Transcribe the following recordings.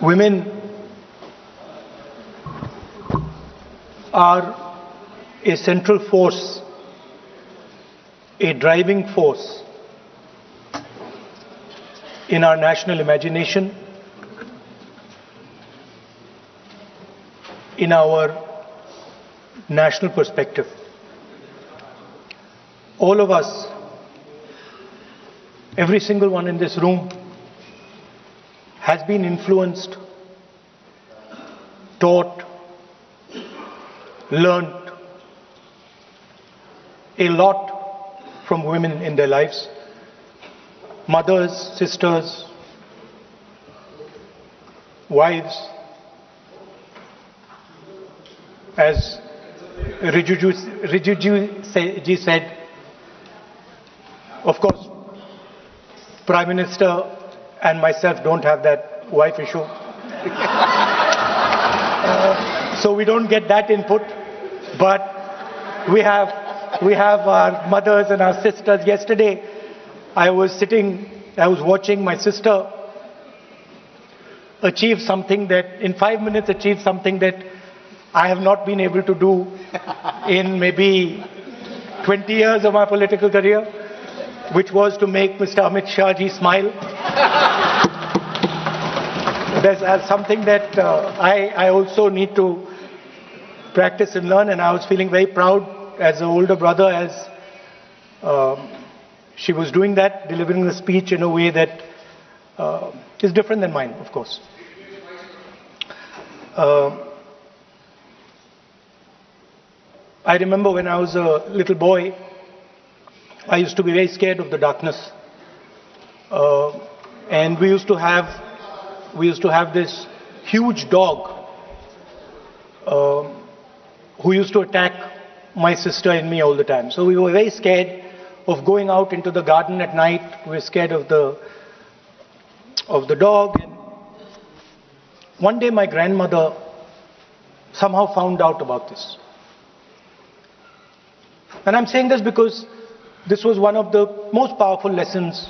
Women are a central force, a driving force in our national imagination, in our national perspective. All of us, every single one in this room, has been influenced, taught, learned a lot from women in their lives. Mothers, sisters, wives. As Rijiju ji said, of course, Prime Minister and myself don't have that wife issue. So we don't get that input, but we have our mothers and our sisters. Yesterday, I was watching my sister achieve something that, in 5 minutes, achieve something that I have not been able to do in maybe 20 years of my political career, which was to make Mr. Amit Shah ji smile. There's something that I also need to practice and learn, and I was feeling very proud as an older brother as she was doing that, delivering the speech in a way that is different than mine, of course. I remember when I was a little boy, I used to be very scared of the darkness. And we used to have this huge dog who used to attack my sister and me all the time. So we were very scared of going out into the garden at night. We were scared of the dog. And one day my grandmother somehow found out about this. And I'm saying this because this was one of the most powerful lessons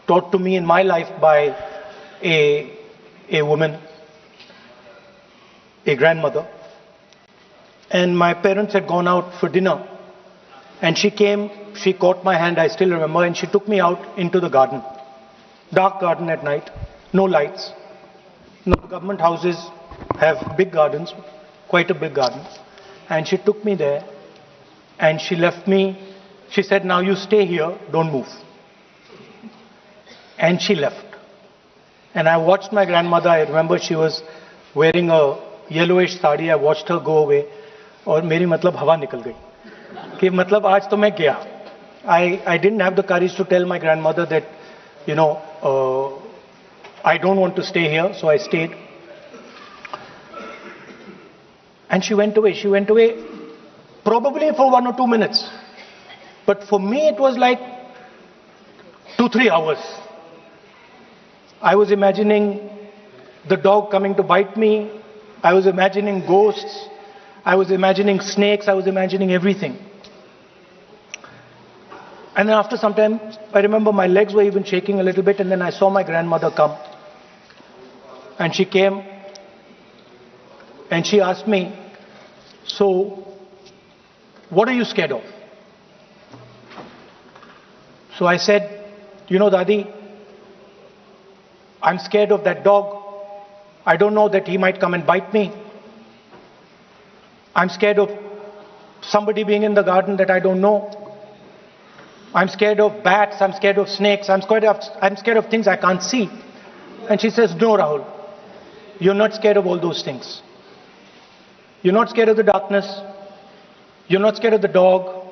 taught to me in my life by a woman, a grandmother. And my parents had gone out for dinner. And she came, she caught my hand, I still remember, and she took me out into the garden. Dark garden at night, no lights. No, government houses have big gardens, quite a big garden. And she took me there and she left me. She said, now you stay here, don't move. And she left. And I watched my grandmother. I remember she was wearing a yellowish sari. I watched her go away. और मेरी मतलब हवा निकल गई कि मतलब आज तो मैं गया. I didn't have the courage to tell my grandmother that, I don't want to stay here, so I stayed. And she went away. She went away probably for 1 or 2 minutes. But for me it was like 2-3 hours. I was imagining the dog coming to bite me. I was imagining ghosts. I was imagining snakes. I was imagining everything. And then after some time, I remember my legs were even shaking a little bit, and then I saw my grandmother come. And she came and she asked me, so what are you scared of? So I said, Dadi, I'm scared of that dog. I don't know that he might come and bite me. I'm scared of somebody being in the garden that I don't know. I'm scared of bats. I'm scared of snakes. I'm scared of things I can't see. And she says, no, Rahul, you're not scared of all those things. You're not scared of the darkness. You're not scared of the dog.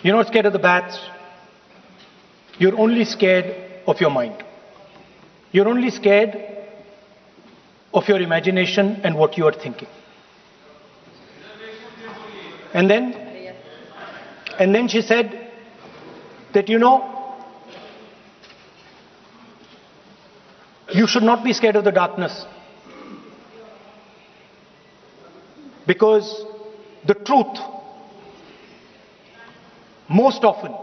You're not scared of the bats. You're only scared of your mind. You're only scared of your imagination and what you are thinking. And then she said that, you should not be scared of the darkness. Because the truth most often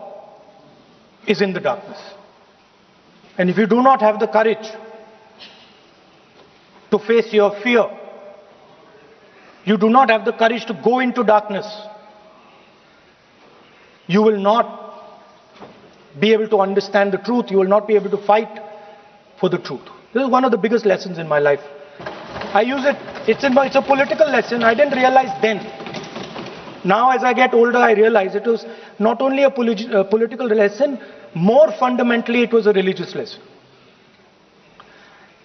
is in the darkness. And if you do not have the courage to face your fear. You do not have the courage to go into darkness. You will not be able to understand the truth. You will not be able to fight for the truth. This is one of the biggest lessons in my life. I use it, it's a political lesson. I didn't realize then. Now as I get older, I realize it was not only a political lesson, more fundamentally it was a religious lesson.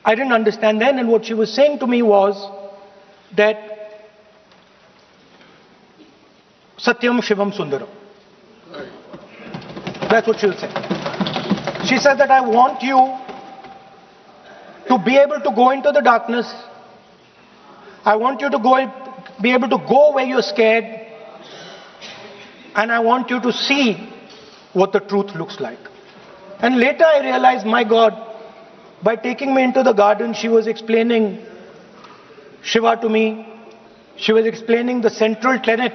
I didn't understand then, and what she was saying to me was that Satyam Shivam Sundaram. That's what she was saying. She said that I want you to be able to go into the darkness. I want you to be able to go where you're scared. And I want you to see what the truth looks like. And later I realized, my God, by taking me into the garden, she was explaining Shiva to me. She was explaining the central tenet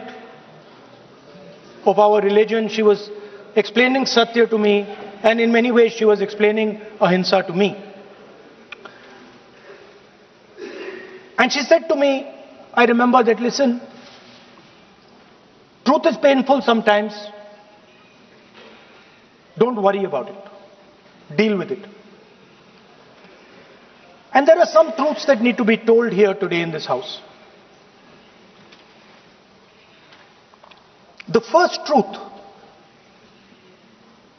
of our religion. She was explaining Satya to me. And in many ways, she was explaining Ahimsa to me. And she said to me, I remember that, listen, truth is painful sometimes. Don't worry about it. Deal with it. And there are some truths that need to be told here today in this house. The first truth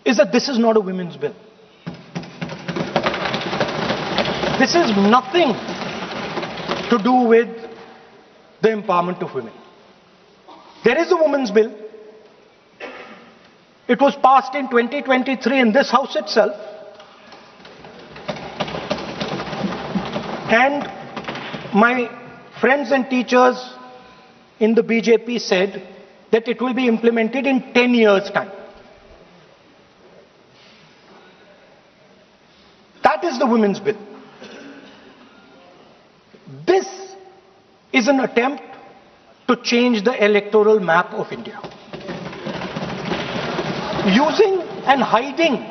is that this is not a women's bill. This is nothing to do with the empowerment of women. There is a women's bill. It was passed in 2023 in this house itself. And my friends and teachers in the BJP said that it will be implemented in 10 years' time. That is the women's bill. This is an attempt to change the electoral map of India. Using and hiding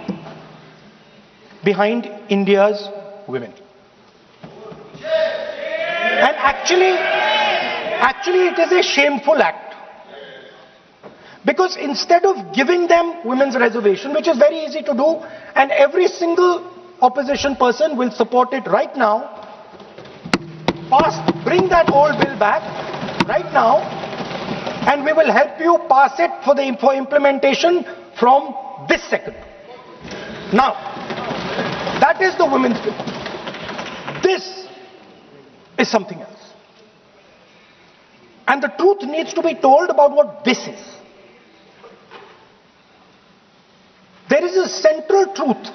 behind India's women. And actually it is a shameful act. Because instead of giving them women's reservation, which is very easy to do, and every single opposition person will support it right now, bring that old bill back right now, and we will help you pass it for implementation from this second. Now, that is the women's bill. This is something else. And the truth needs to be told about what this is. There is a central truth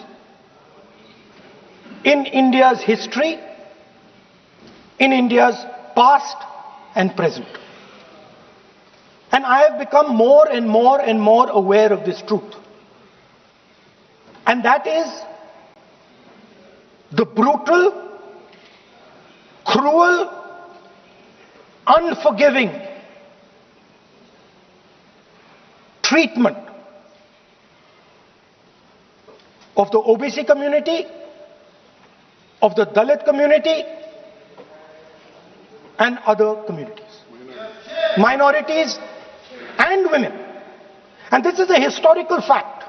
in India's history, in India's past and present. And I have become more and more and more aware of this truth. And that is the brutal, cruel, unforgiving treatment of the OBC community, of the Dalit community, and other communities, minorities and women. And this is a historical fact.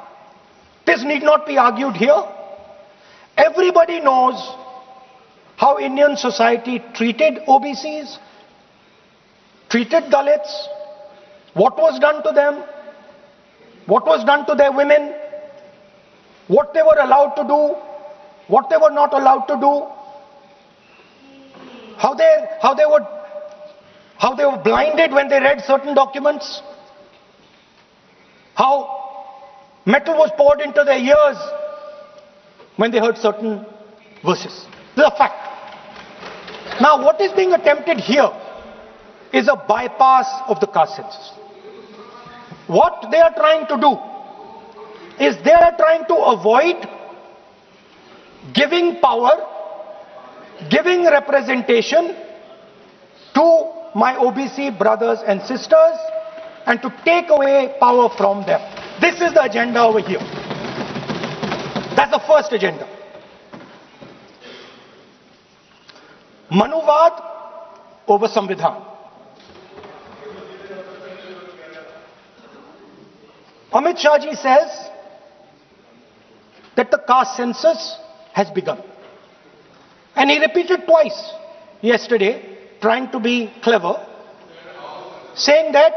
This need not be argued here. Everybody knows how Indian society treated OBCs, treated Dalits, what was done to them, what was done to their women, what they were allowed to do, what they were not allowed to do, how they were blinded when they read certain documents, how metal was poured into their ears when they heard certain verses. This is a fact. Now, what is being attempted here is a bypass of the caste census. What they are trying to do is they are trying to avoid giving power, giving representation to my OBC brothers and sisters, and to take away power from them. This is the agenda over here. That's the first agenda. Manuvad over Samvidhan. Amit Shah ji says that the caste census has begun. And he repeated twice yesterday, trying to be clever, saying that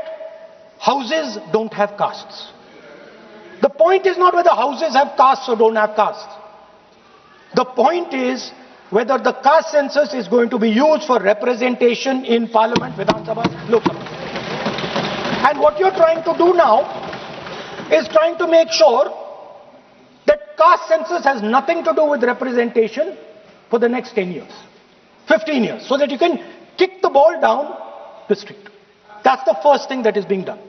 houses don't have castes. The point is not whether houses have castes or don't have castes. The point is whether the caste census is going to be used for representation in Parliament, Vidhan Sabha, Lok Sabha. And what you're trying to do now is trying to make sure that caste census has nothing to do with representation for the next 10 years, 15 years, so that you can kick the ball down the street. That's the first thing that is being done.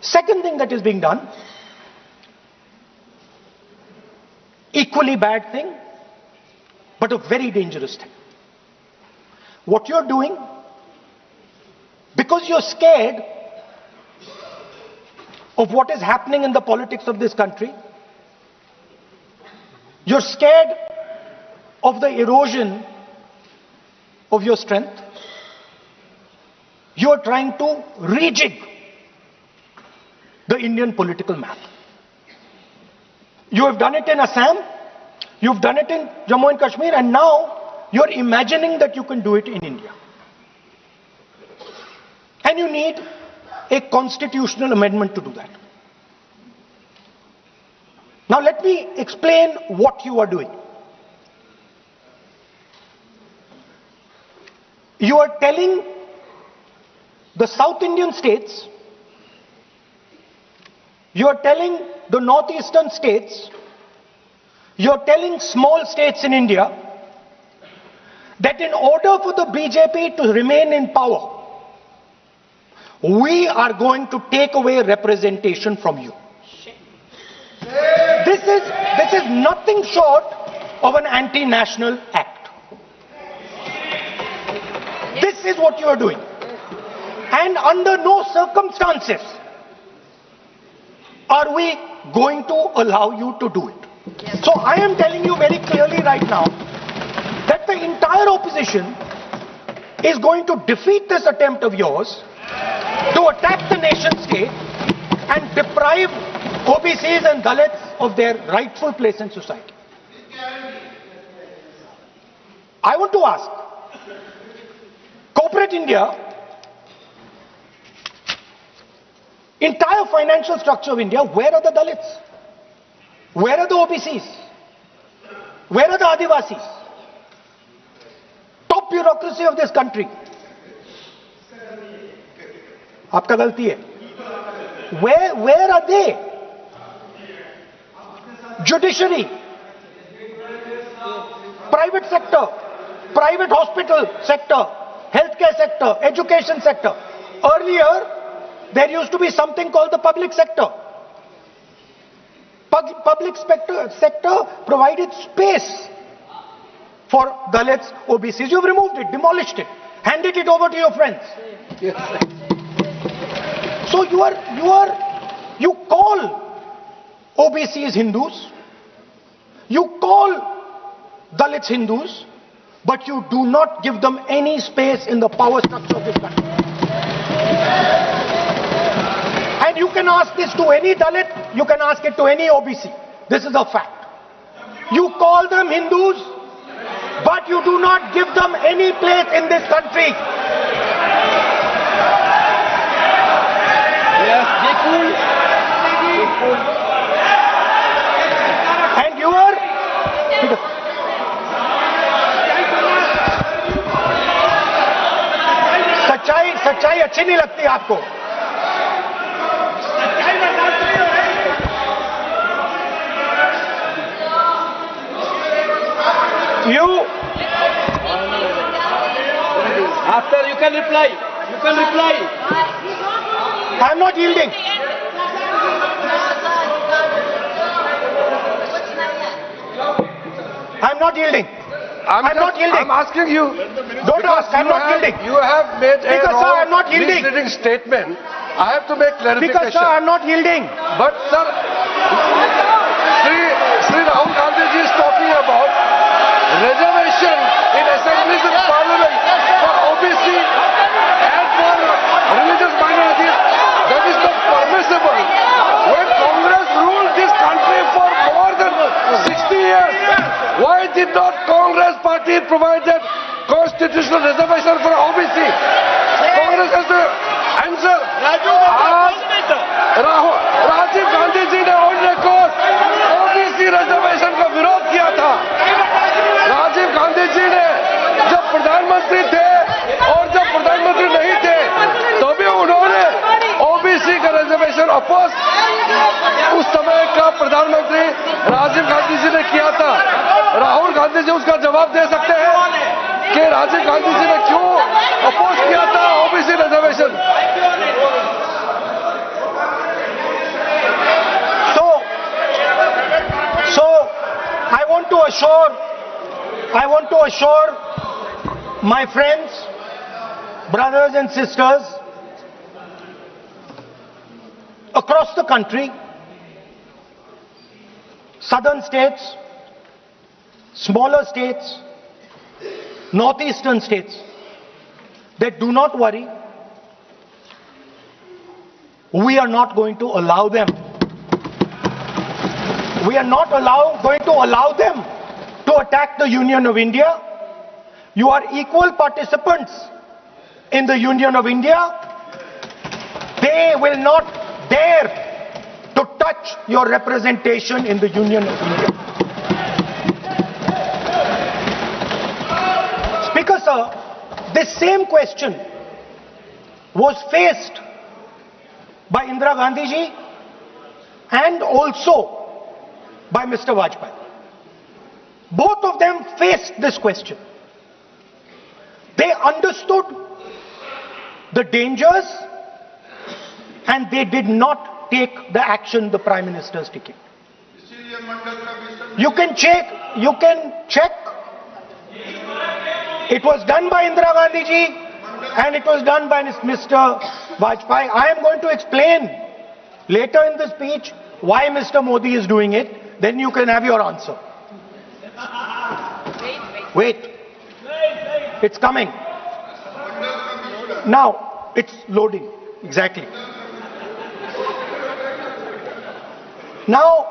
Second thing that is being done, equally bad thing, but a very dangerous thing. What you're doing, because you're scared of what is happening in the politics of this country, you're scared of the erosion of your strength, you're trying to rejig the Indian political map. You have done it in Assam, you've done it in Jammu and Kashmir, and now you're imagining that you can do it in India. And you need a constitutional amendment to do that. Now let me explain what you are doing. You are telling the South Indian states, you are telling the northeastern states, you are telling small states in India that in order for the BJP to remain in power, we are going to take away representation from you. This is nothing short of an anti-national act. This is what you are doing. And under no circumstances are we going to allow you to do it. So I am telling you very clearly right now that the entire opposition is going to defeat this attempt of yours to attack the nation state and deprive OBCs and Dalits of their rightful place in society. I want to ask, corporate India, entire financial structure of India, where are the Dalits? Where are the OBCs? Where are the Adivasis? Top bureaucracy of this country. आपका गलती है. Where are they? Judiciary, private sector, private hospital sector, healthcare sector, education sector. Earlier, there used to be something called the public sector. Public sector provided space for Dalits, OBCs. You've removed it, demolished it, handed it over to your friends. Yes. So you call OBCs Hindus, you call Dalits Hindus, but you do not give them any space in the power structure of this country. And you can ask this to any Dalit, you can ask it to any OBC. This is a fact. You call them Hindus, but you do not give them any place in this country. Yes, and you are सच्चाई अच्छी नहीं लगती आपको. You after you can reply. You can reply. I'm not yielding. I'm not yielding. I'm not yielding. I'm asking you. Don't ask. I'm not yielding. You have made a Because, sir, I'm not yielding. misleading statement. I have to make clarification. Because, sir, I'm not yielding. But, sir, Sri Rahul Gandhi ji is talking about reservation in assemblies did not Congress party provide that constitutional reservation for OBC? Congress has to answer. Rajiv Gandhi ji ने on record OBC reservation का विरोध किया था। राजीव गांधी जी ने जब प्रधानमंत्री थे और जब प्रधानमंत्री नहीं थे तो भी उन्होंने ओबीसी का रिजर्वेशन अपोज उस समय का प्रधानमंत्री राजीव गांधी जी ने किया था। राहुल गांधी जी उसका जवाब दे सकते हैं कि राजीव गांधी जी ने क्यों अपोज किया था OBC reservation. So I want to assure my friends, brothers and sisters across the country, southern states, smaller states, northeastern states, that do not worry, we are not going to allow them. We are not going to allow them to attack the Union of India. You are equal participants in the Union of India. They will not dare to touch your representation in the Union of India. Speaker sir, this same question was faced by Indira Gandhi ji and also by Mr. Vajpayee. Both of them faced this question. They understood the dangers and they did not take the action the Prime Minister is taking. You can check. It was done by Indira Gandhi ji and it was done by Mr. Vajpayee. I am going to explain later in the speech why Mr. Modi is doing it. Then you can have your answer. Wait. It's coming. Now, it's loading. Exactly. Now,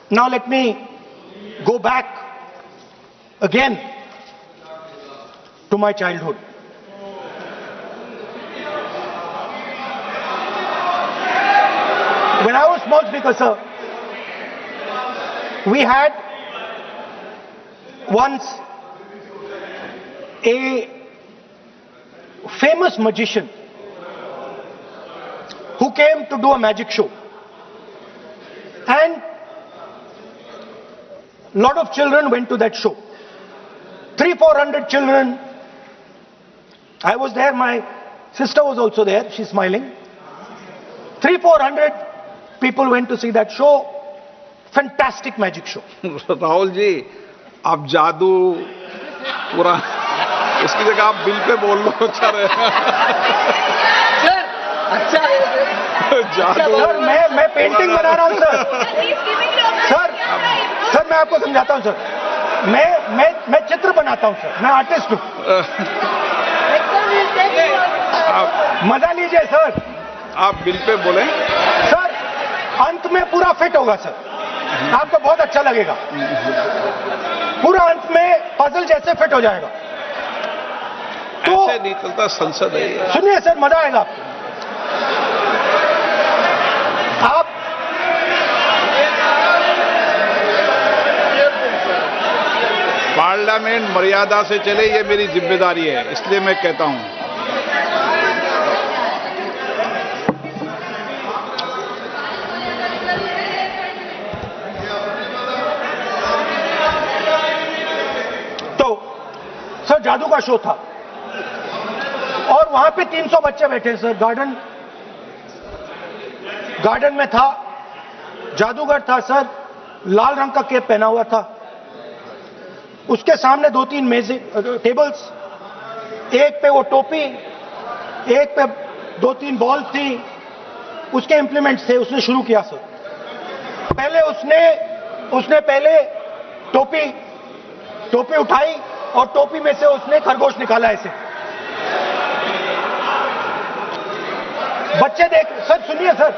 let me go back again to my childhood. When I was small, Speaker sir, we had once a famous magician who came to do a magic show. And a lot of children went to that show. 300-400 children. I was there, my sister was also there, she's smiling. 300-400 people went to see that show. Fantastic magic show. Rahul ji, आप जादू पूरा उसकी जगह आप bill pay बोल लो, अच्छा रहेगा। जादू। सर मैं पेंटिंग बना रहा हूँ सर। सर मैं आपको समझाता हूँ सर। मैं चित्र बनाता हूँ सर। मैं आर्टिस्ट हूँ। मजा लीजिए सर। आप बिल पे बोलें। सर अंत में पूरा फिट होगा सर, आपको बहुत अच्छा लगेगा। पूरा अंत में पजल जैसे फिट हो जाएगा। तो ऐसे नहीं चलता संसद है। सुनिए सर, मजा आएगा आप पार्लियामेंट मर्यादा से चले, ये मेरी जिम्मेदारी है, इसलिए मैं कहता हूं। सर जादू का शो था और वहां पे 300 बच्चे बैठे सर। गार्डन में था, जादूगर था सर, लाल रंग का कैप पहना हुआ था। उसके सामने 2-3 मेज़ें, टेबल्स, एक पे वो टोपी, एक पे 2-3 बॉल थी, उसके इंप्लीमेंट्स थे। उसने शुरू किया सर। पहले उसने पहले टोपी उठाई और टोपी में से उसने खरगोश निकाला ऐसे। बच्चे देख, सर सुनिए सर,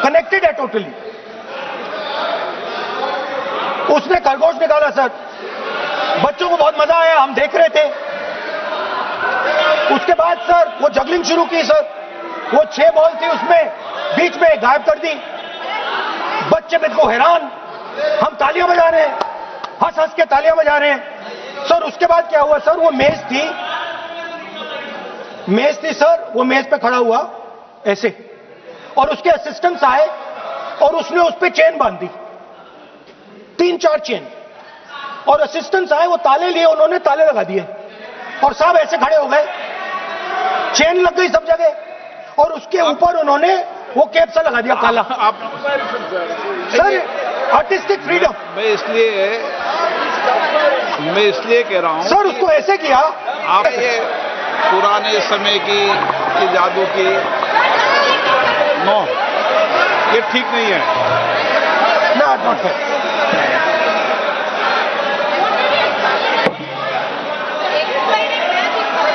कनेक्टेड है टोटली। उसने खरगोश निकाला सर, बच्चों को बहुत मजा आया, हम देख रहे थे। उसके बाद सर वो जगलिंग शुरू की सर, वो 6 बॉल थी उसमें बीच में गायब कर दी। बच्चे बिल्कुल हैरान, हम तालियां बजा रहे हैं, हंस हंस के तालियां बजा रहे हैं सर। उसके बाद क्या हुआ सर, वो मेज थी सर, वो मेज पे खड़ा हुआ ऐसे, और उसके असिस्टेंट्स आए और उसने उस पे चेन बांध दी, 3-4 चेन, और असिस्टेंट्स आए, वो ताले लिए, उन्होंने ताले लगा दिए और साहब ऐसे खड़े हो गए, चेन लग गई सब जगह, और उसके ऊपर उन्होंने वो कैप सा लगा दिया काला। आप सर आर्टिस्टिक फ्रीडम। मैं इसलिए कह रहा हूं सर उसको ऐसे किया। आप ये पुराने समय की जादू की नो, ये ठीक नहीं है। Not fair.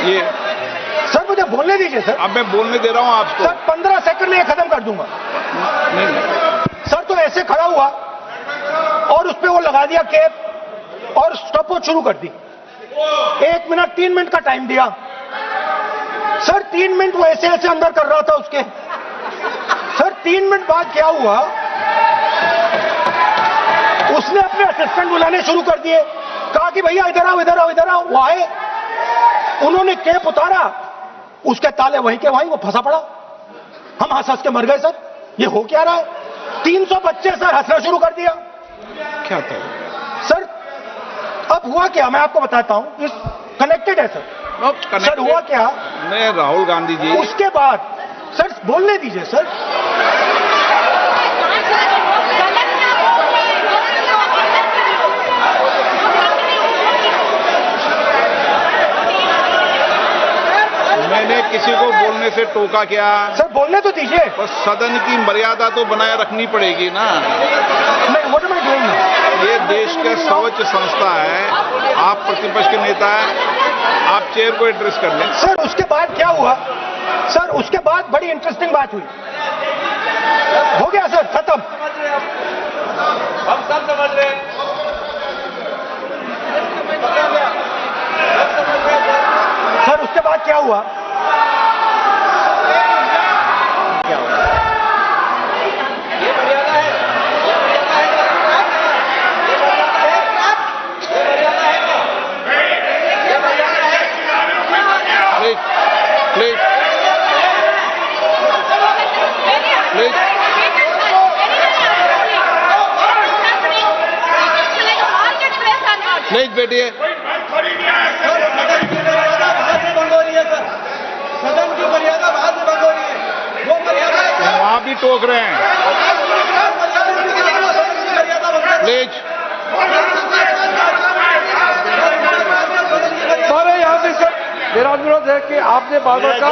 ये सर मुझे बोलने दीजिए सर। अब मैं बोलने दे रहा हूं आपको। सर 15 सेकंड में ये खत्म कर दूंगा। नहीं। सर तो ऐसे खड़ा हुआ और उस पे वो लगा दिया कैप और स्टॉपवॉच शुरू कर दी। 1 मिनट 3 मिनट का टाइम दिया सर। 3 मिनट वो ऐसे ऐसे अंदर कर रहा था उसके। सर 3 मिनट बाद क्या हुआ, उसने अपने असिस्टेंट बुलाने शुरू कर दिए, कहा कि भैया इधर आओ इधर आओ इधर आओ। वो आए, उन्होंने कैप उतारा, उसके ताले वहीं के वहीं, वो फंसा पड़ा। हम हंस हंस के मर गए सर, ये हो क्या रहा है। 300 बच्चे सर हंसना शुरू कर दिया। क्या था सर? अब हुआ क्या मैं आपको बताता हूं, इस कनेक्टेड है सर। सर हुआ क्या, मैं राहुल गांधी जी, उसके बाद सर बोलने दीजिए सर। मैंने किसी को बोलने से टोका क्या? सर बोलने तो दीजिए। बस सदन की मर्यादा तो बनाए रखनी पड़ेगी ना। नहीं, व्हाट एम आई डूइंग? ये देश का सर्वोच्च संस्था है, आप प्रतिपक्ष के नेता हैं, आप चेयर को एड्रेस कर लें। सर उसके बाद क्या हुआ सर, उसके बाद बड़ी इंटरेस्टिंग बात हुई। हो गया सर, खत्म। हम सब समझ रहे हैं। सर उसके बाद क्या हुआ, ये मर्यादा है, प्लीज प्लीज बैठिए। सदन की मर्यादा बाहर से भंग हो रही है, वो मर्यादा वहां भी टोक रहे हैं। प्लीज हमारे यहाँ भी सर मेरा अनुरोध है कि आपने बार बार कहा,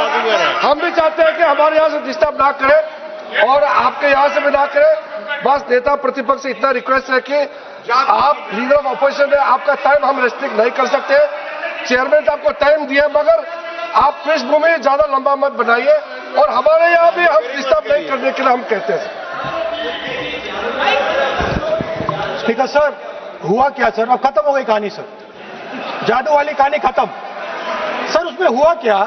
हम भी चाहते हैं कि हमारे यहाँ से डिस्टर्ब ना करें और आपके यहाँ से भी ना करें। बस नेता प्रतिपक्ष से इतना रिक्वेस्ट है कि आप लीडर ऑफ ऑपोजिशन है, आपका टाइम हम रेस्ट्रिक्ट नहीं कर सकते। चेयरमैन ने आपको टाइम दिया, मगर आप पृष्ठभूमि ज्यादा लंबा मत बनाइए, और हमारे यहाँ भी हम डिस्टर्ब नहीं करने के लिए हम कहते हैं। स्पीकर सर हुआ क्या सर, अब खत्म हो गई कहानी सर, जादू वाली कहानी खत्म। सर उसमें हुआ क्या,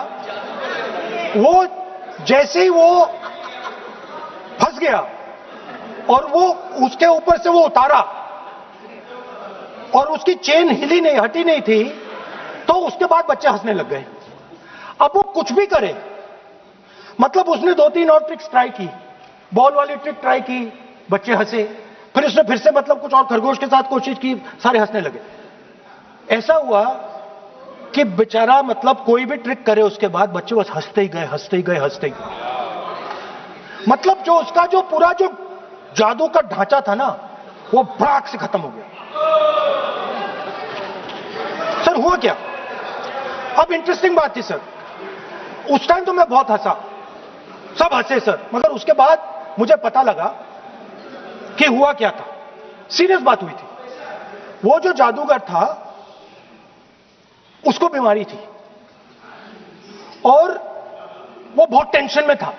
वो जैसे ही वो फंस गया और वो उसके ऊपर से वो उतारा और उसकी चेन हिली नहीं, हटी नहीं थी, तो उसके बाद बच्चे हंसने लग गए। अब वो कुछ भी करे, मतलब उसने 2-3 और ट्रिक्स ट्राई की, बॉल वाली ट्रिक ट्राई की, बच्चे हंसे, फिर उसने फिर से मतलब कुछ और खरगोश के साथ कोशिश की, सारे हंसने लगे। ऐसा हुआ कि बेचारा मतलब कोई भी ट्रिक करे उसके बाद बच्चे बस हंसते ही गए, हंसते ही गए, हंसते ही गए। मतलब जो उसका जो पूरा जो जादू का ढांचा था ना, वो भड़ाक से खत्म हो गया। सर हुआ क्या, अब इंटरेस्टिंग बात थी सर, उस टाइम तो मैं बहुत हंसा, सब हंसे सर, मगर उसके बाद मुझे पता लगा कि हुआ क्या था। सीरियस बात हुई थी। वो जो जादूगर था उसको बीमारी थी और वो बहुत टेंशन में था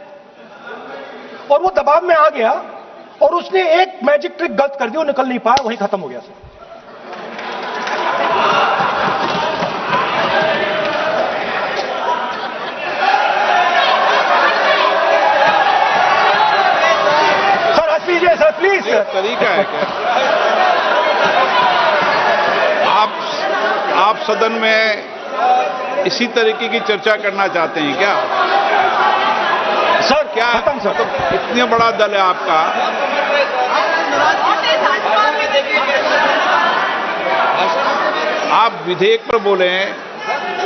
और वो दबाव में आ गया और उसने एक मैजिक ट्रिक गलत कर दी, वो निकल नहीं पाया, वहीं खत्म हो गया सर। सर हंस लीजिए सर, प्लीज सर। तरीका है क्या? आप सदन में इसी तरीके की चर्चा करना चाहते हैं क्या? सर क्या खत्म सर। तो इतने बड़ा दल है आपका, आप विधेयक पर बोले हैं।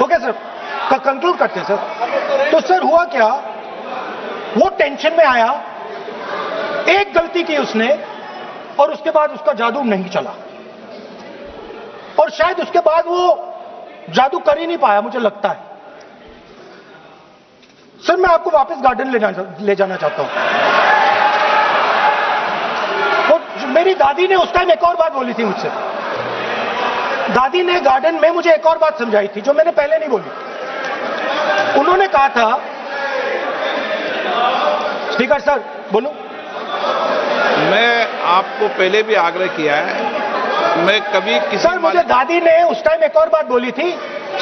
ओके सर, कंक्लूड करते हैं सर। तो सर हुआ क्या, वो टेंशन में आया, एक गलती की उसने और उसके बाद उसका जादू नहीं चला, और शायद उसके बाद वो जादू कर ही नहीं पाया, मुझे लगता है। सर मैं आपको वापस गार्डन ले जाना चाहता हूं। और मेरी दादी ने उस टाइम एक और बात बोली थी मुझसे। दादी ने गार्डन में मुझे एक और बात समझाई थी जो मैंने पहले नहीं बोली। उन्होंने कहा था, स्पीकर सर बोलूं? मैं आपको पहले भी आग्रह किया है, मैं कभी किसी सर मुझे दादी ने उस टाइम एक और बात बोली थी।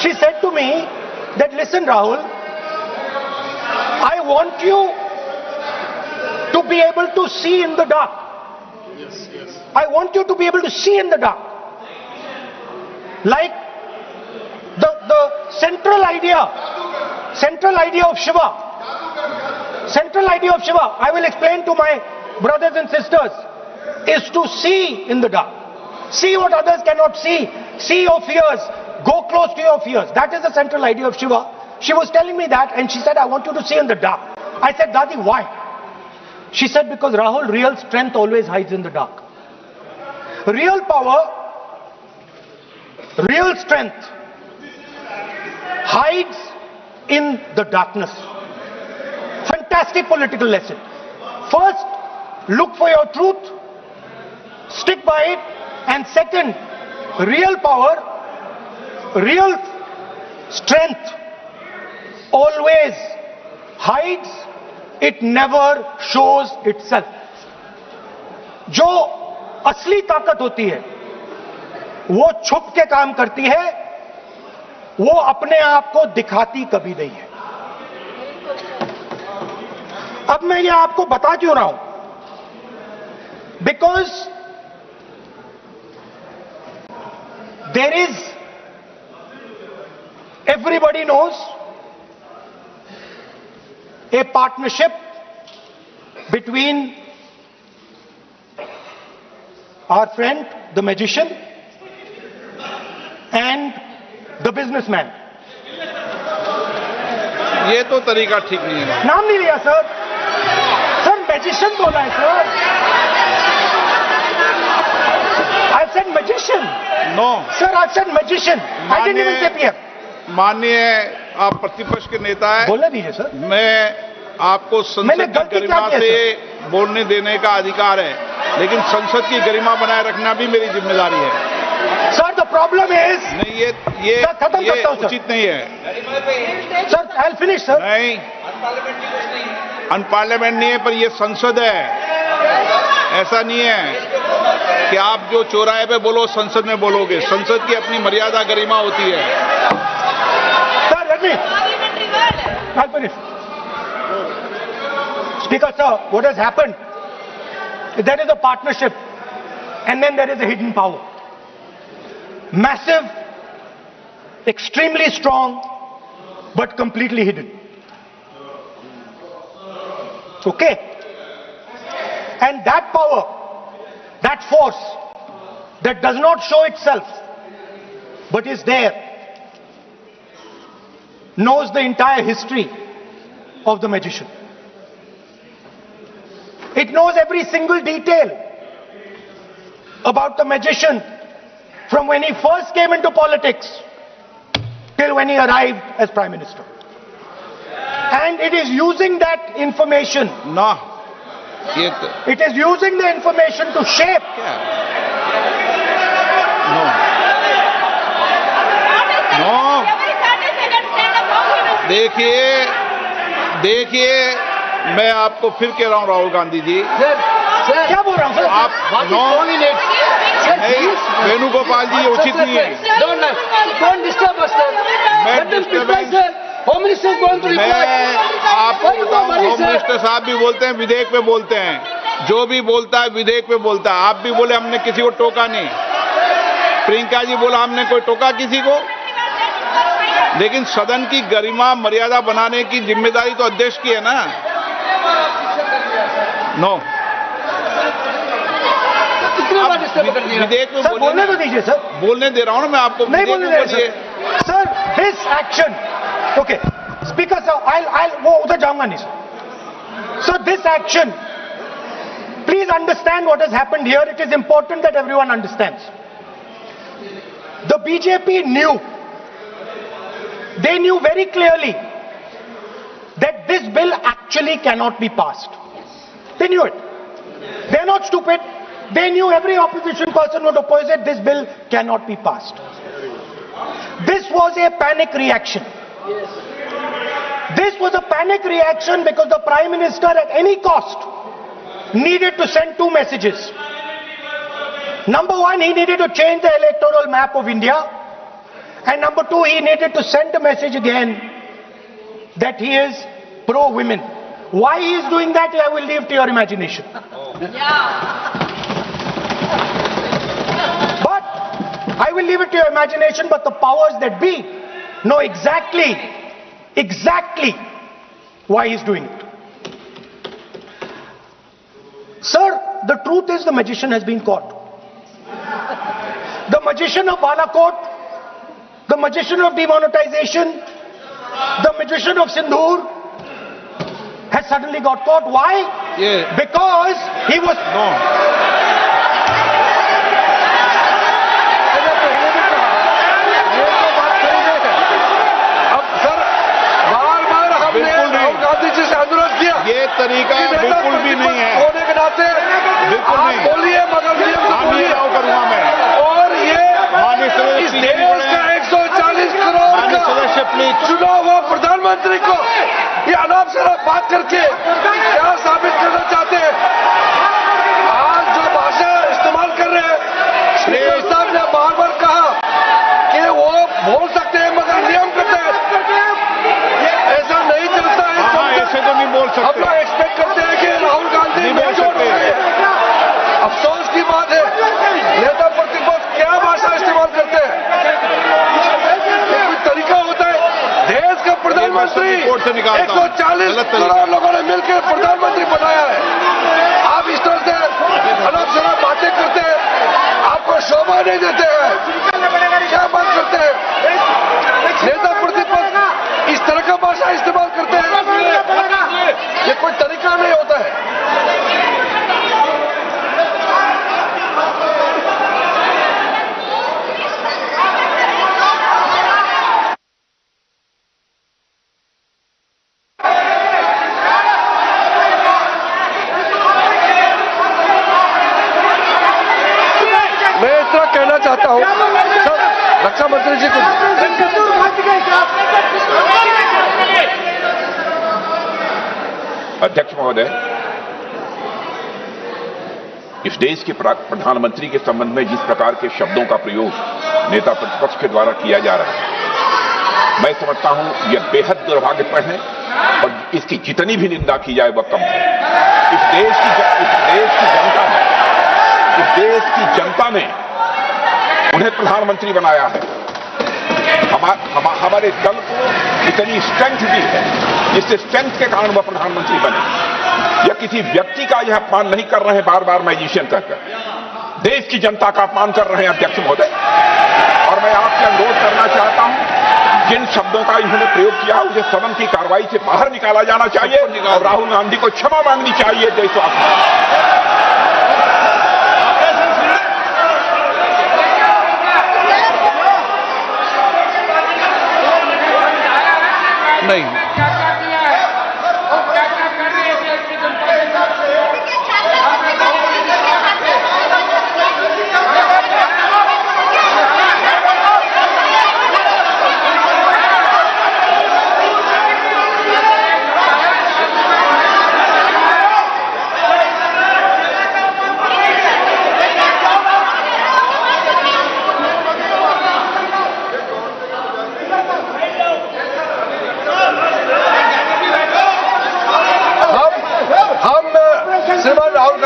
She said to me that listen Rahul, I want you to be able to see in the dark. Yes. I want you to be able to see in the dark. Like the central idea of Shiva. Central idea of Shiva, I will explain to my brothers and sisters, is to see in the dark. See what others cannot see. See your fears. Go close to your fears. That is the central idea of Shiva. She was telling me that, and she said, I want you to see in the dark. I said, Dadi, why? She said, because Rahul, real strength always hides in the dark. Real power, real strength hides in the darkness. Fantastic political lesson. First, look for your truth, stick by it, and second, real power, real strength always hides, it never shows itself. जो असली ताकत होती है वो छुप के काम करती है, वो अपने आप को दिखाती कभी नहीं है। अब मैं ये आपको बता क्यों रहा हूं? Because there is, everybody knows, a partnership between our friend the magician and the businessman. ये तो तरीका ठीक नहीं है। नाम नहीं लिया सर, सर मैजिशियन बोला है sir. I said magician. No. Sir, I said magician. I didn't even say PM. माननीय आप प्रतिपक्ष के नेता है, बोलने दीजिए सर। मैं आपको संसद की गरिमा से बोलने देने का अधिकार है, लेकिन संसद की गरिमा बनाए रखना भी मेरी जिम्मेदारी है। सर द प्रॉब्लम इज, नहीं ये उचित नहीं है। Sir I will finish sir. नहीं, अनपार्लियामेंट नहीं है, पर ये संसद है। ऐसा नहीं है कि आप जो चौराहे पे बोलो संसद में बोलोगे। संसद की अपनी मर्यादा गरिमा होती है। Speaker sir, what has happened? There is a partnership and then there is a hidden power. Massive, extremely strong, but completely hidden. Okay? And that power, that force that does not show itself but is there, knows the entire history of the magician. It knows every single detail about the magician from when he first came into politics till when he arrived as Prime Minister. And it is using that information. No. It is using the information to shape. No. देखिए मैं आपको फिर कह रहा हूं राहुल गांधी जी, क्या बोल रहा हूँ सर? आप नहीं, वेणुगोपाल जी, ये उचित नहीं है। मैं आपको बताऊं, होम मिनिस्टर साहब भी बोलते हैं, विधेयक पे बोलते हैं, जो भी बोलता है विधेयक पे बोलता है। आप भी बोले हमने किसी को टोका नहीं, प्रियंका जी बोला हमने कोई टोका किसी को, लेकिन सदन की गरिमा मर्यादा बनाने की जिम्मेदारी तो अध्यक्ष की है ना। नो, विधेयक में बोलने तो दीजिए सर। बोलने दे रहा हूं ना मैं आपको, नहीं बोलने दे रहे sir. This action, okay speaker sir, I वो उधर जाऊंगा नहीं sir. This action, please understand what has happened here. It is important that everyone understands. The BJP knew, they knew very clearly that this bill actually cannot be passed. They knew it. They are not stupid. They knew every opposition person would oppose it. This bill cannot be passed. This was a panic reaction. This was a panic reaction because the Prime Minister at any cost needed to send two messages. Number one, he needed to change the electoral map of India. And number two, he needed to send a message again that he is pro-women. Why he is doing that, I will leave to your imagination. But I will leave it to your imagination, but the powers that be know exactly why he is doing it. Sir, the truth is the magician has been caught. The magician of Balakot, the magician of demonetization, the magician of Sindhur has suddenly got caught. Why? Yeah. Because he was... No. अब sir बार-बार हमने राहुल गांधी जी से अनुरोध किया, ये तरीका बिल्कुल भी नहीं है होने के नाते बिल्कुल आप नहीं बोलिए, मगर नियम से बोलिए। करूंगा मैं। और ये माननीय इस देश का 140 करोड़ का चुनाव हुआ प्रधानमंत्री को ये अनाप शराब बात करके क्या साबित करना चाहते हैं? आज जो भाषा इस्तेमाल कर रहे हैं, स्पीकर साहब ने बार-बार कहा कि वो बोल सकते हैं मगर नियम करते हैं। ऐसा नहीं चलता है। ऐसे तो नहीं बोल सकते। हम लोग एक्सपेक्ट करते हैं कि राहुल गांधी मेच्योर हो गए। अफसोस की बात है, नेता प्रतिपक्ष क्या भाषा इस्तेमाल करते हैं। कोई तरीका होता है? देश का प्रधानमंत्री 140 करोड़ लोगों ने मिलकर प्रधानमंत्री बनाया है। आप इस तरह से अनाप शराब बातें करते हैं, आपको शोभा नहीं देते हैं। क्या बात करते हैं? नेता प्रतिपक्ष इस तरह का भाषा इस्तेमाल करते हैं, ये कोई तरीका नहीं होता है। मैं इतना कहना चाहता हूं सर, रक्षा मंत्री जी को। अध्यक्ष महोदय, इस देश के प्रधानमंत्री के संबंध में जिस प्रकार के शब्दों का प्रयोग नेता प्रतिपक्ष के द्वारा किया जा रहा है, मैं समझता हूं यह बेहद दुर्भाग्यपूर्ण है और इसकी जितनी भी निंदा की जाए वह कम है। इस देश की जनता ने उन्हें प्रधानमंत्री बनाया है। हमारे दल को इतनी स्ट्रेंथ दी है, जिससे स्ट्रेंथ के कारण वह प्रधानमंत्री बने। यह किसी व्यक्ति का यह अपमान नहीं कर रहे हैं बार बार मैजिशियन कहकर, देश की जनता का अपमान कर रहे हैं अध्यक्ष महोदय। और मैं आपसे अनुरोध करना चाहता हूं, जिन शब्दों का इन्होंने प्रयोग किया उसे सदन की कार्रवाई से बाहर निकाला जाना चाहिए और राहुल गांधी को क्षमा मांगनी चाहिए। देशवासी नहीं,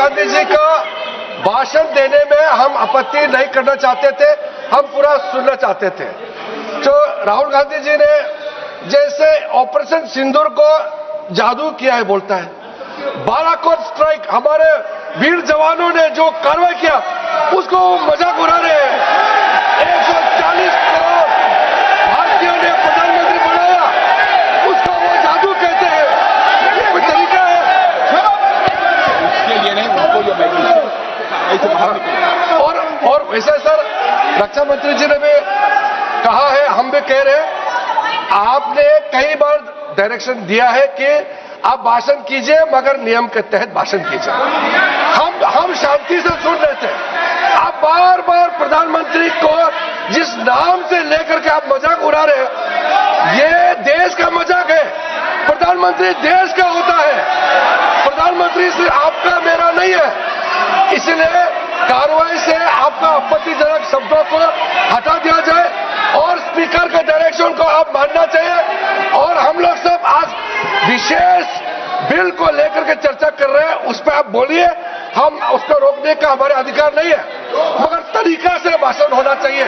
गांधी जी का भाषण देने में हम आपत्ति नहीं करना चाहते थे, हम पूरा सुनना चाहते थे। तो राहुल गांधी जी ने जैसे ऑपरेशन सिंदूर को जादू किया है बोलता है, बालाकोट स्ट्राइक हमारे वीर जवानों ने जो कार्रवाई किया उसको मजाक उड़ा रहे हैं। 140 करोड़ भारतीयों ने प्रधानमंत्री बनाया, उसको वो जादू कहते हैं। ये कोई तरीका है? और वैसे सर रक्षा मंत्री जी ने भी कहा है, हम भी कह रहे हैं, आपने कई बार डायरेक्शन दिया है कि आप भाषण कीजिए मगर नियम के तहत भाषण कीजिए। हम शांति से सुन रहे थे, आप बार बार प्रधानमंत्री को जिस नाम से लेकर के आप मजाक उड़ा रहे हैं, ये देश का मजाक है। प्रधानमंत्री देश का होता है, प्रधानमंत्री सिर्फ आपका मेरा नहीं है। इसलिए कार्रवाई से आपका आपत्तिजनक शब्दों को हटा दिया जाए और स्पीकर के डायरेक्शन को आप मानना चाहिए। और हम लोग सब आज विशेष बिल को लेकर के चर्चा कर रहे हैं, उस पर आप बोलिए, हम उसको रोकने का हमारे अधिकार नहीं है, मगर तरीका से भाषण होना चाहिए।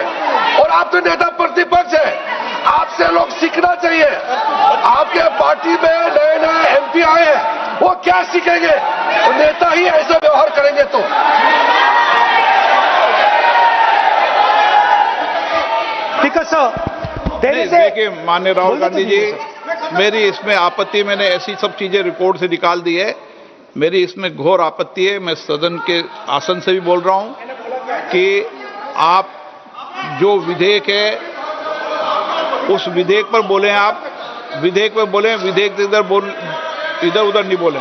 और आप तो नेता प्रतिपक्ष है, आपसे लोग सीखना चाहिए। आपके पार्टी में नए नए MP आए हैं, वो क्या सीखेंगे? वो नेता ही ऐसा व्यवहार करेंगे तो। देखिए माननीय राहुल गांधी जी, मेरी इसमें आपत्ति, मैंने ऐसी सब चीजें रिपोर्ट से निकाल दी है, मेरी इसमें घोर आपत्ति है। मैं सदन के आसन से भी बोल रहा हूं कि आप जो विधेयक है उस विधेयक पर बोले, आप विधेयक पर बोले, विधेयक इधर उधर नहीं बोले।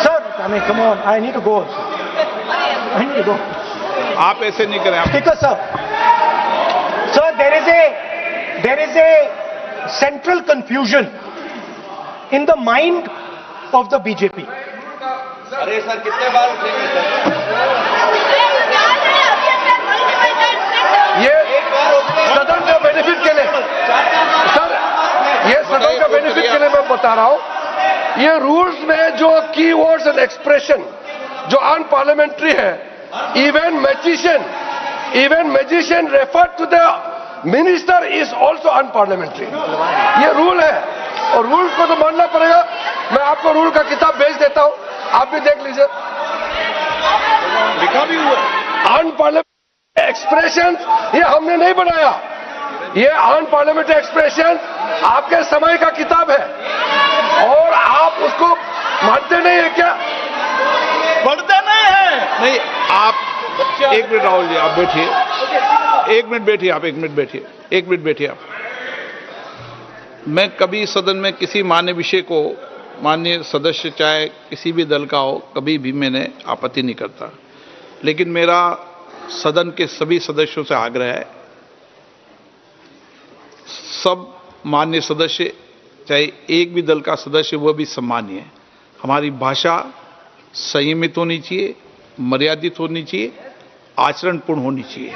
Sir, I mean, come on, I need to go. I need to go. आप ऐसे नहीं करें। Speaker, sir. Sir, there is a central confusion in the mind of the BJP. अरे सर कितने बार उठेंगे सर? ये सदन का बेनिफिट के लिए सर, ये सदन का बेनिफिट के लिए मैं बता रहा हूं, ये रूल्स में जो की वर्ड्स एंड एक्सप्रेशन जो अनपार्लियामेंट्री है, even magician referred to the minister is also unparliamentary. ये रूल है और रूल को तो मानना पड़ेगा। मैं आपको रूल का किताब भेज देता हूं, आप भी देख लीजिए। अनपार्लियामेंट्री एक्सप्रेशन ये हमने नहीं बनाया, ये अनपार्लियामेंट्री एक्सप्रेशन आपके समय का किताब है और आप उसको मानते नहीं है क्या? पढ़ते नहीं है? नहीं, आप एक मिनट राहुल जी, आप बैठिए, एक मिनट बैठिए आप, एक मिनट बैठिए आप। मैं कभी सदन में किसी मान्य विषय को, माननीय सदस्य चाहे किसी भी दल का हो, कभी भी मैंने आपत्ति नहीं करता, लेकिन मेरा सदन के सभी सदस्यों से आग्रह है, सब मान्य सदस्य चाहे एक भी दल का सदस्य वह भी सम्मानीय है। हमारी भाषा संयमित होनी चाहिए, मर्यादित होनी चाहिए, आचरणपूर्ण होनी चाहिए।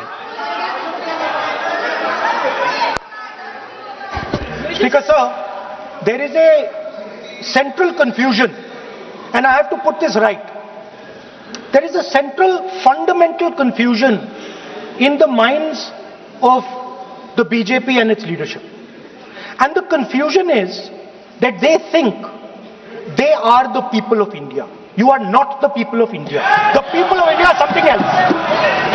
Speaker, sir, there is a central confusion, and I have to put this right. There is a central fundamental confusion in the minds of the BJP and its leadership. And the confusion is that they think they are the people of India. You are not the people of India. The people of India are something else.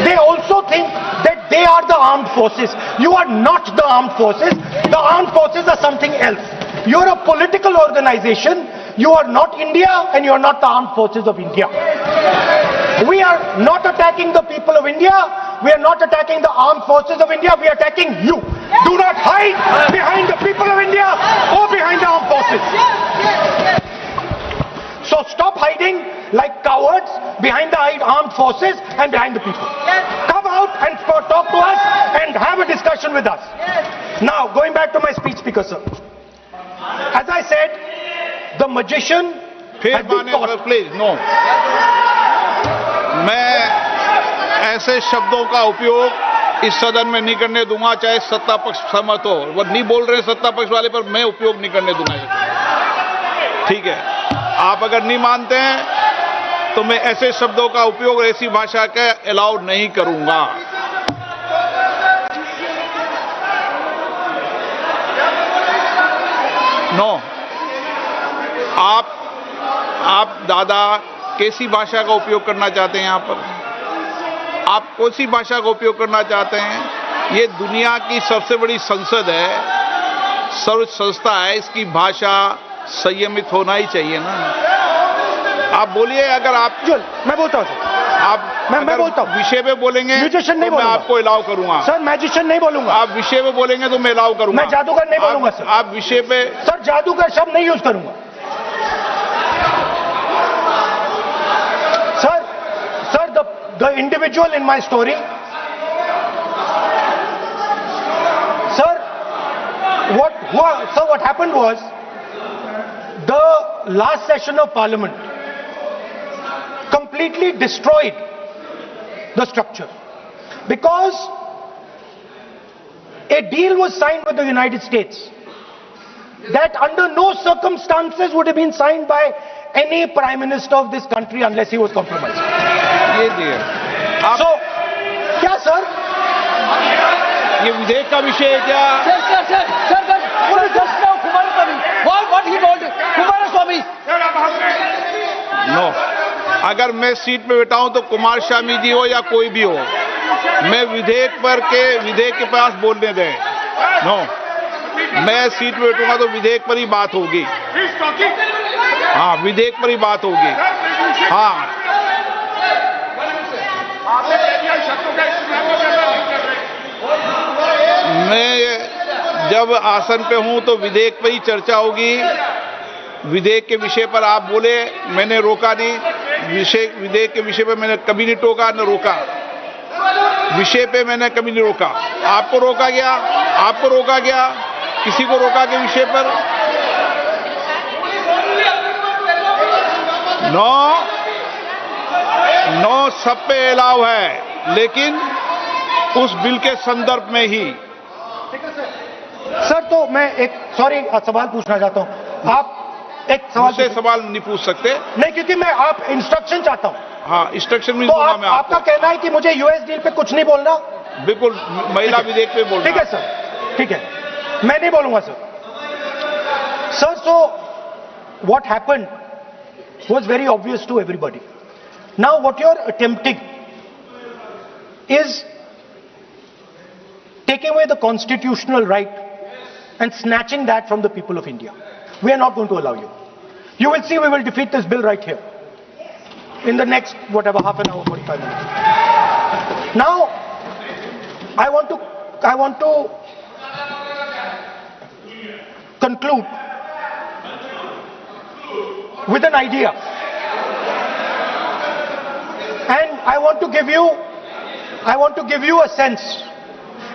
They also think that they are the armed forces. You are not the armed forces. The armed forces are something else. You are a political organization. You are not India and you are not the armed forces of India. We are not attacking the people of India. We are not attacking the armed forces of India. We are attacking you. Do not hide behind the people of India or behind the armed forces. So stop hiding like cowards behind the armed forces and behind the people. Come out and talk to us and have a discussion with us. Now, going back to my speech, Speaker, sir. As I said, the magician has been caught. Please, no. मैं ऐसे शब्दों का उपयोग इस सदन में नहीं करने दूंगा, चाहे सत्ता पक्ष सहमत हो। वो नहीं बोल रहे सत्ता पक्ष वाले, पर मैं उपयोग नहीं करने दूंगा। ठीक है, आप अगर नहीं मानते हैं तो मैं ऐसे शब्दों का उपयोग, ऐसी भाषा का अलाउ नहीं करूंगा। नो, आप दादा कैसी भाषा का उपयोग करना चाहते हैं? यहाँ पर आप कौन सी भाषा का उपयोग करना चाहते हैं? ये दुनिया की सबसे बड़ी संसद है, सर्वोच्च संस्था है, इसकी भाषा संयमित होना ही चाहिए ना। आप बोलिए, अगर आप मैं बोलता हूँ आप मैं बोलता हूँ, विषय पे बोलेंगे म्यूजिशियन नहीं तो मैं बोलूंगा, आपको अलाउ करूंगा। सर मैजिशियन नहीं बोलूंगा। आप विषय पे बोलेंगे तो मैं अलाउ करूंगा। मैं जादूगर नहीं बोलूंगा सर। आप विषय पे, सर जादूगर शब्द नहीं यूज करूंगा sir. The individual in my story, sir, what happened was, the last session of parliament completely destroyed the structure, because a deal was signed with the United States that under no circumstances would have been signed by any prime minister of this country unless he was compromised. ये दिए So, क्या sir? ये विधेयक का विषय है क्या? Just now, what he told Kumaraswamy. No, अगर मैं सीट पे बैठा हूं तो कुमार स्वामी जी हो या कोई भी हो, मैं विधेयक के पास बोलने दें। नो, मैं सीट पे बैठूंगा तो विधेयक पर ही बात होगी। हाँ, विधेयक पर ही बात होगी। हाँ, मैं जब आसन पे हूं तो विधेयक पर ही चर्चा होगी। विधेयक के विषय पर आप बोले, मैंने रोका नहीं। विधेयक के विषय पर मैंने कभी नहीं टोका न रोका। विषय पे मैंने कभी नहीं रोका। आपको रोका गया? आपको रोका गया? किसी को रोका के विषय पर? नो, सब पे अलाउ है, लेकिन उस बिल के संदर्भ में ही। सर, तो मैं एक सवाल पूछना चाहता हूं। आप एक सवाल नहीं पूछ सकते। नहीं, क्योंकि मैं आप इंस्ट्रक्शन चाहता हूं। हाँ, इंस्ट्रक्शन भी तो दूंगा मैं आपका कहना है कि मुझे यूएस डील पे कुछ नहीं बोलना? बिल्कुल, महिला विधेयक पे बोलना। ठीक है सर, ठीक है, मैं नहीं बोलूंगा sir. So what happened was very obvious to everybody. Now what you're attempting is taking away the constitutional right and snatching that from the people of India. We are not going to allow you. You will see, we will defeat this bill right here in the next, half an hour, 45 minutes. Now, I want to conclude with an idea. And I want to give you a sense,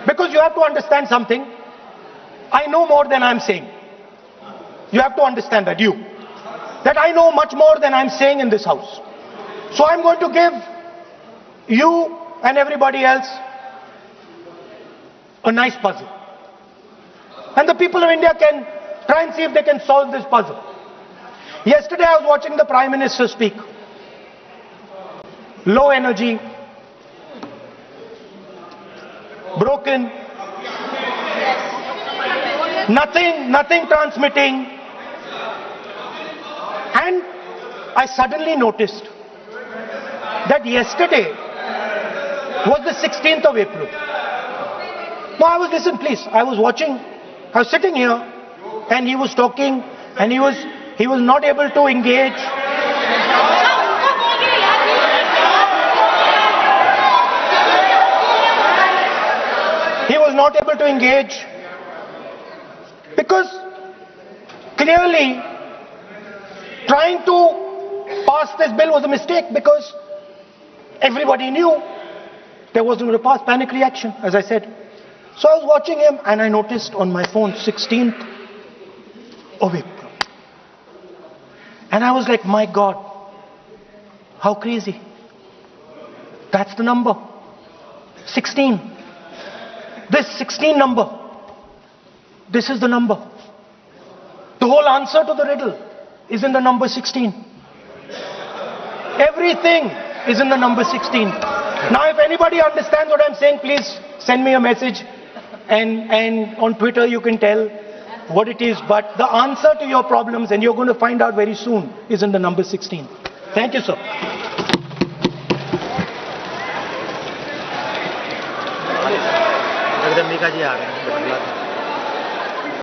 because you have to understand something. I know more than I'm saying. You have to understand that, that I know much more than I'm saying in this house. So I'm going to give you and everybody else a nice puzzle. And the people of India can try and see if they can solve this puzzle. Yesterday I was watching the Prime Minister speak. Low energy, broken, nothing transmitting. And I suddenly noticed that yesterday was the 16th of April. Now listen please, I was sitting here and he was talking and he was not able to engage. He was not able to engage because clearly trying to pass this bill was a mistake, because everybody knew there wasn't going to pass. Panic reaction, as I said. So I was watching him and I noticed on my phone 16th of April. And I was like, my God, how crazy. That's the number. 16. This 16 number, this is the number. The whole answer to the riddle is in the number 16. Everything is in the number 16. Now, if anybody understands what I'm saying, please send me a message, and on Twitter you can tell what it is. But the answer to your problems, and you're going to find out very soon, is in the number 16. Thank you, sir. Jagdambika जी आ गए हैं।